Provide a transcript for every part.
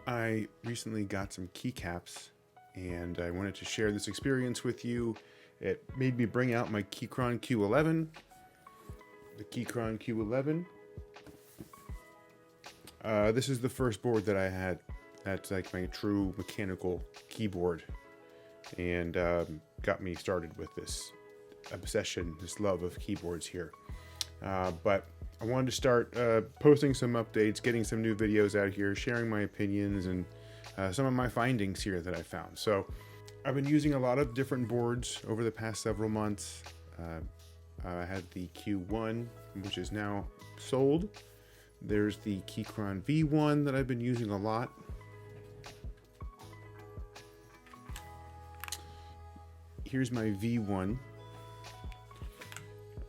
I recently got some keycaps and I wanted to share this experience with you. It made me bring out my Keychron Q11, the Keychron Q11. This is the first board that I had that's like my true mechanical keyboard, and got me started with this obsession, this love of keyboards here. But I wanted to start posting some updates, getting some new videos out here, sharing my opinions and some of my findings here that I found. So I've been using a lot of different boards over the past several months. I had the Q1, which is now sold. There's the Keychron V1 that I've been using a lot. Here's my V1.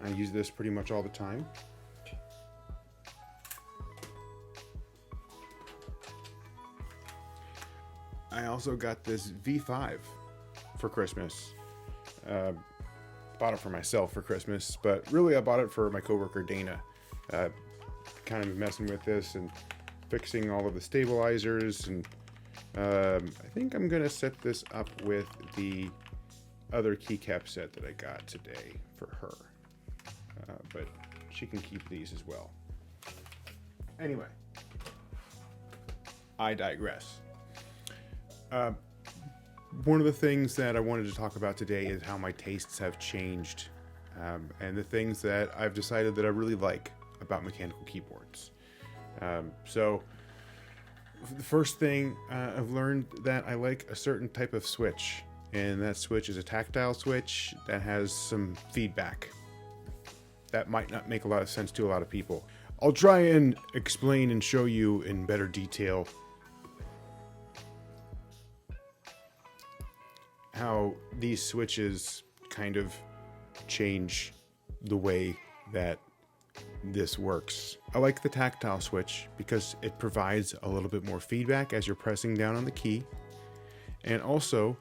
I use this pretty much all the time. I also got this V5 for Christmas. Bought it for myself for Christmas, but really I bought it for my coworker Dana. Kind of messing with this and fixing all of the stabilizers, and I think I'm gonna set this up with the other keycap set that I got today for her, but she can keep these as well. Anyway, I digress. One of the things that I wanted to talk about today is how my tastes have changed, and the things that I've decided that I really like about mechanical keyboards. So the first thing, I've learned that I like a certain type of switch, and that switch is a tactile switch that has some feedback. That might not make a lot of sense to a lot of people. I'll try and explain and show you in better detail how these switches kind of change the way that this works. I like the tactile switch because it provides a little bit more feedback as you're pressing down on the key, and also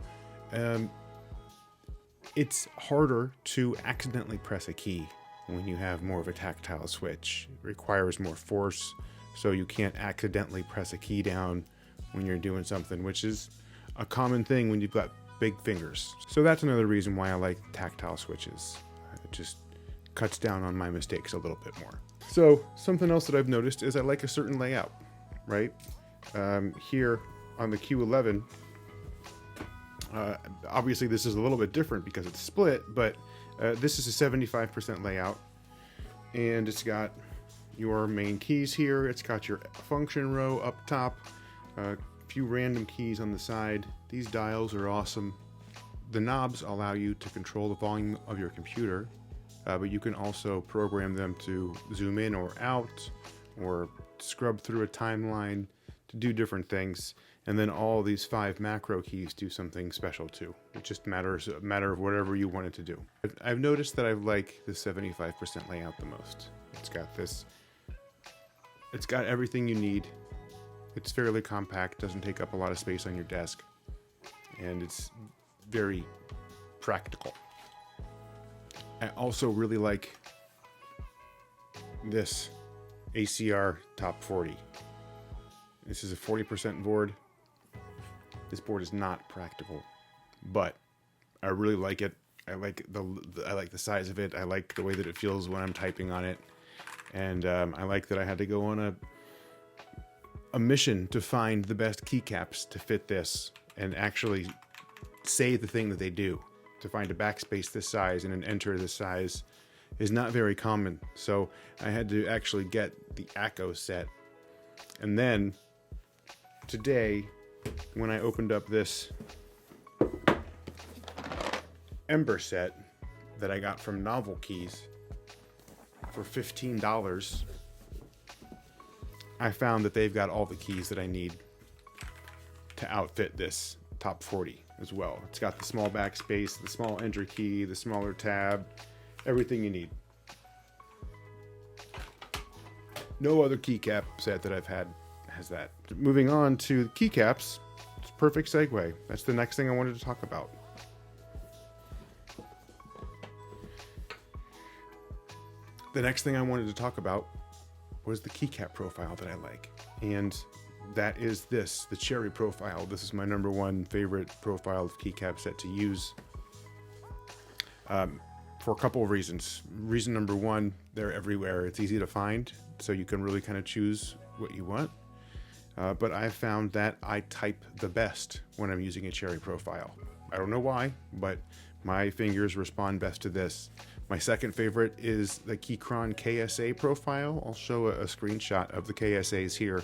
it's harder to accidentally press a key when you have more of a tactile switch. It requires more force, so you can't accidentally press a key down when you're doing something, which is a common thing when you've got big fingers. So that's another reason why I like tactile switches. It just cuts down on my mistakes a little bit more. So something else that I've noticed is I like a certain layout, right? Here on the Q11, obviously this is a little bit different because it's split, but this is a 75% layout, and it's got your main keys here. It's got your function row up top, a few random keys on the side. These dials are awesome. The knobs allow you to control the volume of your computer, but you can also program them to zoom in or out, or scrub through a timeline to do different things. And then all these 5 macro keys do something special too. It just matters a matter of whatever you want it to do. I've noticed that I like the 75% layout the most. It's got everything you need. It's fairly compact, doesn't take up a lot of space on your desk, and it's very practical. I also really like this ACR Top 40. This is a 40% board. This board is not practical, but I really like it. I like the size of it. I like the way that it feels when I'm typing on it, and I like that I had to go on a mission to find the best keycaps to fit this and actually say the thing that they do. To find a backspace this size and an enter this size is not very common. So I had to actually get the Acco set. And then today, when I opened up this Ember Set that I got from NovelKeys for $15, I found that they've got all the keys that I need to outfit this Top 40 as well. It's got the small backspace, the small enter key, the smaller tab, everything you need. No other keycap set that I've had has that. Moving on to keycaps, it's a perfect segue. That's the next thing I wanted to talk about. The next thing I wanted to talk about was the keycap profile that I like. And that is this, the cherry profile. This is my #1 favorite profile of keycap set to use. For a couple of reasons. Reason number one, they're everywhere. It's easy to find, so you can really kind of choose what you want. But I found that I type the best when I'm using a cherry profile. I don't know why, but my fingers respond best to this. My second favorite is the Keychron KSA profile. I'll show a screenshot of the KSAs here.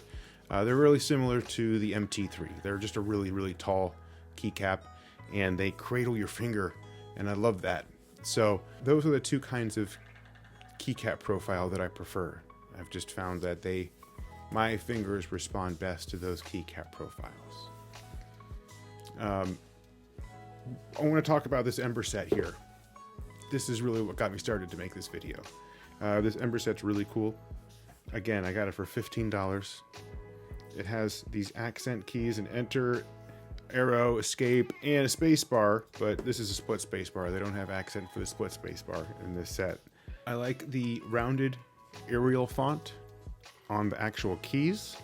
They're really similar to the MT3. They're just a really, really tall keycap, and they cradle your finger, and I love that. So those are the two kinds of keycap profile that I prefer. I've just found that my fingers respond best to those keycap profiles. I want to talk about this Ember Set here. This is really what got me started to make this video. This Ember Set's really cool. Again, I got it for $15. It has these accent keys, and enter, arrow, escape, and a space bar, but this is a split space bar. They don't have accent for the split space bar in this set. I like the rounded Arial font on the actual keys.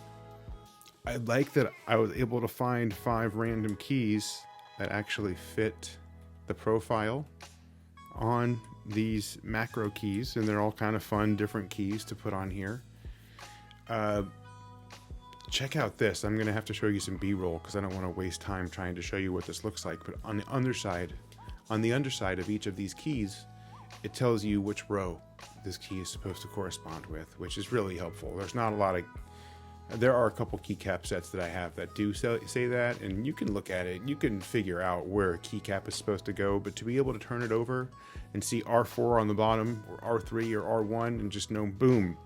I like that I was able to find 5 random keys that actually fit the profile on these macro keys, and they're all kind of fun, different keys to put on here. Check out this. I'm gonna have to show you some B-roll because I don't want to waste time trying to show you what this looks like. But on the underside of each of these keys, it tells you which row this key is supposed to correspond with, which is really helpful. There are a couple keycap sets that I have that do say that, and you can look at it, you can figure out where a keycap is supposed to go, but to be able to turn it over and see R4 on the bottom, or R3 or R1, and just know, boom,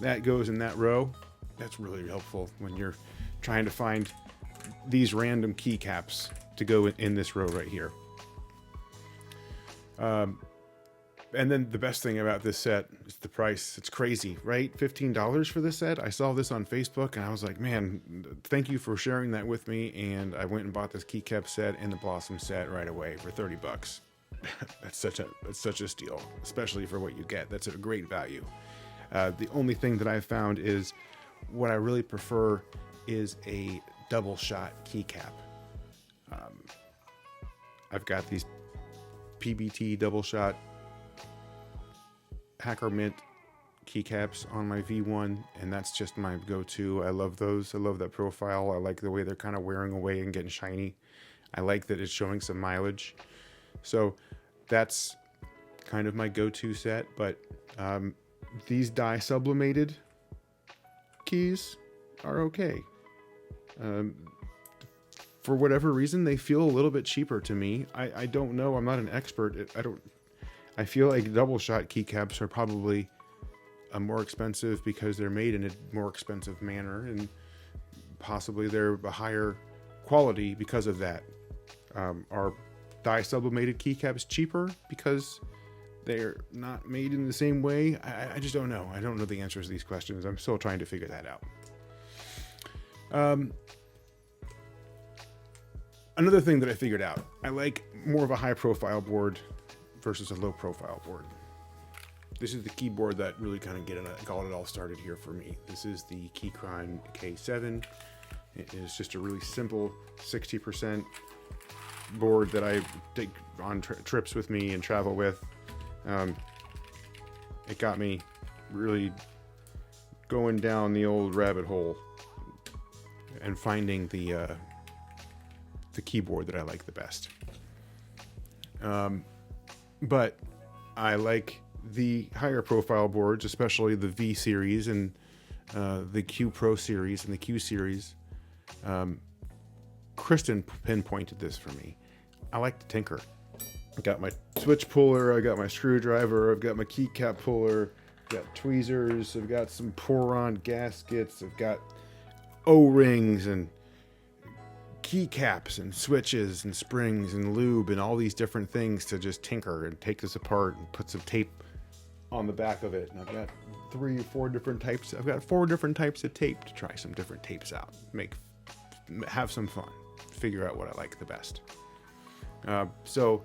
that goes in that row, that's really helpful when you're trying to find these random keycaps to go in this row right here. And then the best thing about this set is the price. It's crazy, right? $15 for this set. I saw this on Facebook and I was like, man, thank you for sharing that with me. And I went and bought this keycap set and the Blossom set right away for 30 bucks. That's such a steal, especially for what you get. That's a great value. The only thing that I've found is what I really prefer is a double shot keycap. I've got these PBT double shot Hacker Mint keycaps on my V1, and that's just my go-to. I love those. I love that profile. I like the way they're kind of wearing away and getting shiny. I like that it's showing some mileage. So that's kind of my go-to set, but these dye sublimated keys are okay. For whatever reason, they feel a little bit cheaper to me. I don't know. I'm not an expert. I feel like double shot keycaps are probably more expensive because they're made in a more expensive manner, and possibly they're a higher quality because of that. Are dye sublimated keycaps cheaper because they're not made in the same way? I just don't know. I don't know the answers to these questions. I'm still trying to figure that out. Another thing that I figured out, I like more of a high profile board versus a low profile board. This is the keyboard that really kind of got it all started here for me. This is the Keychron K7. It is just a really simple 60% board that I take on trips with me and travel with. It got me really going down the old rabbit hole and finding the keyboard that I like the best. But I like the higher profile boards, especially the V series and the Q Pro series and the Q series. Kristen pinpointed this for me. I like to tinker. I got my switch puller, I got my screwdriver, I've got my keycap puller, I've got tweezers, I've got some pour-on gaskets, I've got O-rings and keycaps and switches and springs and lube and all these different things to just tinker and take this apart and put some tape on the back of it. And I've got 3 or 4 different types. I've got 4 different types of tape to try some different tapes out. Have some fun. Figure out what I like the best. So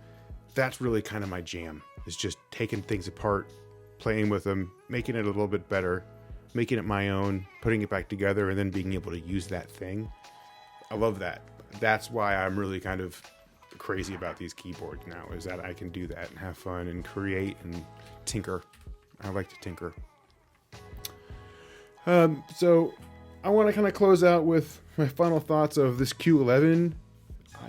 that's really kind of my jam, is just taking things apart, playing with them, making it a little bit better, making it my own, putting it back together, and then being able to use that thing. I love that. That's why I'm really kind of crazy about these keyboards now, is that I can do that and have fun and create and tinker. I like to tinker. So I want to kind of close out with my final thoughts of this Q11.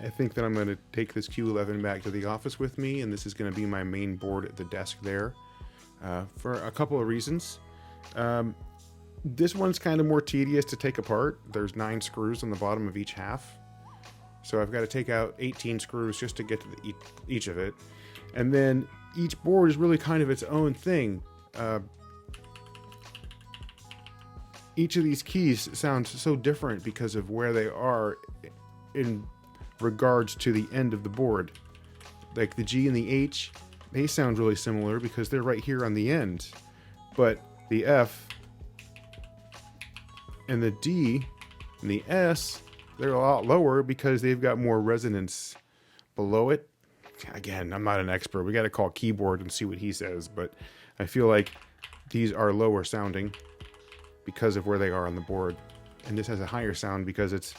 I think that I'm going to take this Q11 back to the office with me, and this is going to be my main board at the desk there, for a couple of reasons. This one's kind of more tedious to take apart. There's 9 screws on the bottom of each half, so I've got to take out 18 screws just to get to each of it. And then each board is really kind of its own thing. Each of these keys sounds so different because of where they are in regards to the end of the board. Like the G and the H, they sound really similar because they're right here on the end. But the F and the D and the S, they're a lot lower because they've got more resonance below it. Again, I'm not an expert. We got to call keyboard and see what he says, but I feel like these are lower sounding because of where they are on the board. And this has a higher sound because it's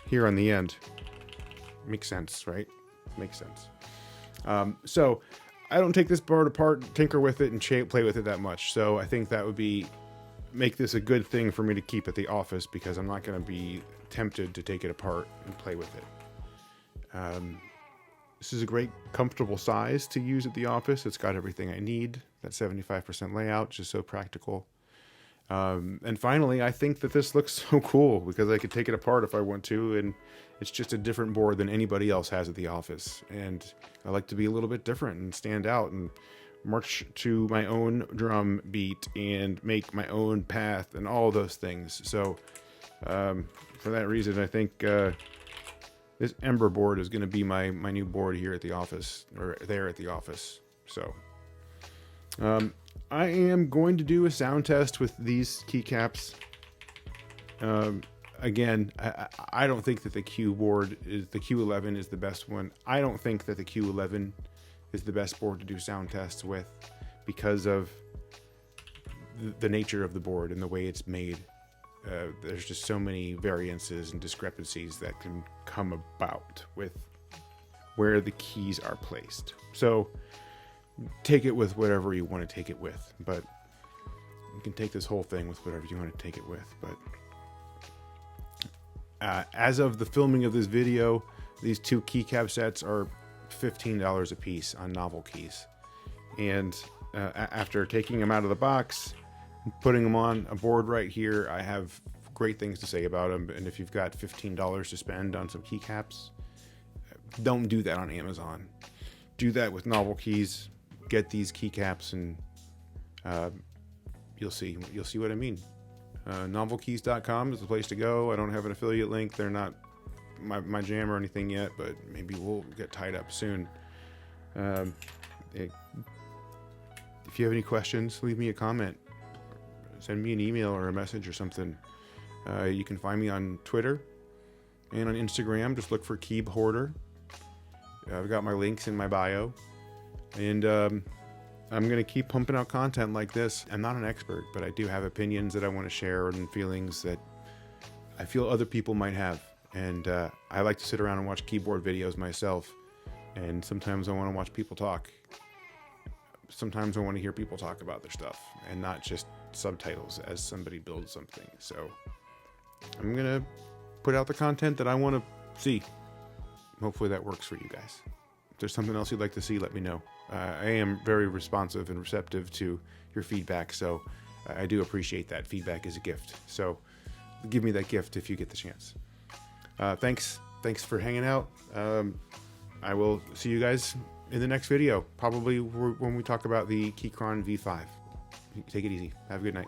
here on the end. Makes sense, right? Makes sense. So I don't take this board apart, tinker with it, and play with it that much. So I think that would make this a good thing for me to keep at the office, because I'm not going to be tempted to take it apart and play with it. This is a great, comfortable size to use at the office. It's got everything I need. That 75% layout, just so practical. And finally, I think that this looks so cool because I could take it apart if I want to, and it's just a different board than anybody else has at the office. And I like to be a little bit different and stand out and march to my own drum beat and make my own path and all those things. So for that reason, I think this Ember board is going to be my new board here at the office, or there at the office. So I am going to do a sound test with these keycaps. Again, I don't think that the Q11 is the best one. I don't think that the Q11 is the best board to do sound tests with because of the nature of the board and the way it's made. There's just so many variances and discrepancies that can come about with where the keys are placed. So take it with whatever you want to take it with, but you can take this whole thing with whatever you want to take it with. But as of the filming of this video, these 2 keycap sets are $15 a piece on NovelKeys. And after taking them out of the box, putting them on a board right here, I have great things to say about them. And if you've got $15 to spend on some keycaps, don't do that on Amazon. Do that with NovelKeys. Get these keycaps, and you'll see what I mean. NovelKeys.com is the place to go. I don't have an affiliate link. They're not my jam or anything yet, but maybe we'll get tied up soon. If you have any questions, leave me a comment. Send me an email or a message or something. You can find me on Twitter and on Instagram. Just look for Keyb Hoarder. I've got my links in my bio. And I'm going to keep pumping out content like this. I'm not an expert, but I do have opinions that I want to share and feelings that I feel other people might have. And I like to sit around and watch keyboard videos myself. And sometimes I want to watch people talk. Sometimes I want to hear people talk about their stuff and not just subtitles as somebody builds something. So I'm going to put out the content that I want to see. Hopefully that works for you guys. If there's something else you'd like to see, let me know. I am very responsive and receptive to your feedback, so I do appreciate that. Feedback is a gift, so give me that gift if you get the chance. Thanks for hanging out. I will see you guys in the next video, probably when we talk about the Keychron V5. Take it easy. Have a good night.